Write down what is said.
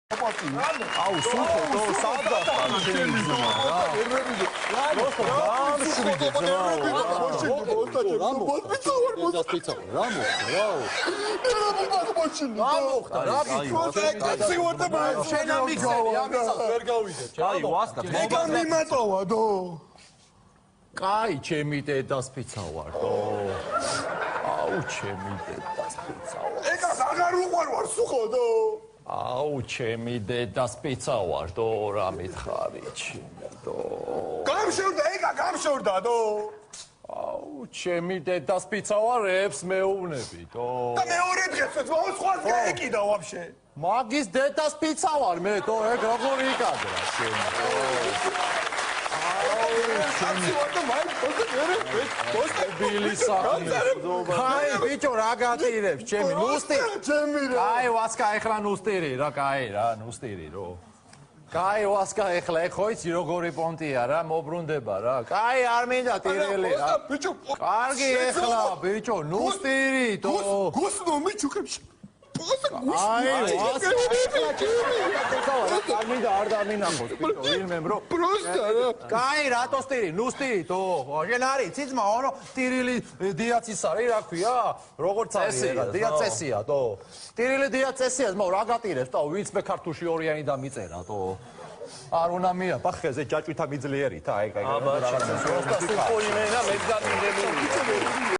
აუ სულხო სადღაც ჩემი ძმა რა просто გამშვიდე ძმა რა მოხდა რა კაცი ვარ და შენ ამიხსენი ამისას ვერ გავიდე აი ვასკა ეგა მიმატოვა დო კაი ჩემი დედას პიცა ვარ დო აუ ჩემი დედას პიცა ვარ ეგა აღარ უყვარ სულხო დო აუ ჩემი დედას პიცა ვარ დო რა მითხარი დო გამშორდა ეგა გამშორდა დო აუ ჩემი დედას პიცა ვარ ებს მეუბნები დო და მეორე დღეს სხვას გაეკიდა ვაფშე მაგის დედას პიცა ვარ მე დო ეგ როგორ იკადრა შენ კაცი ვარ და მაინც აი ბიჭო რა გატირებს ჩემი ნუსტირი აი ვასკა ეხლა ნუსტირი რა კაი რა ნუსტირი რო კაი ვასკა ეხლა ხო იცი როგორი პონტია რა მობრუნდება რა კაი არ მინდა ტირელი რა ბიჭო კარგი ეხლა ბიჭო ნუსტირი თო გუსნო მიჩუქებს აი არ მინდა არ დამინახოს ბიჭო ვინმე ბრო პროსტა რა კაი რატო სტირი ნუსტირი თო შენ არის ციცმა ორო ტირილი დიაცის არის რა ქვია როგორც არის ეგა დიაცესია თო ტირილი დიაცესია ძმაო რა გატირებს თო ვინც მე ქართულში ორიანი დამიწერა თო არ უნდა მიაბა ხეზე ჯაჭვითა მიძლიერით აი ეგ აბა პროსტა სულხო იმენა მე გამინდებული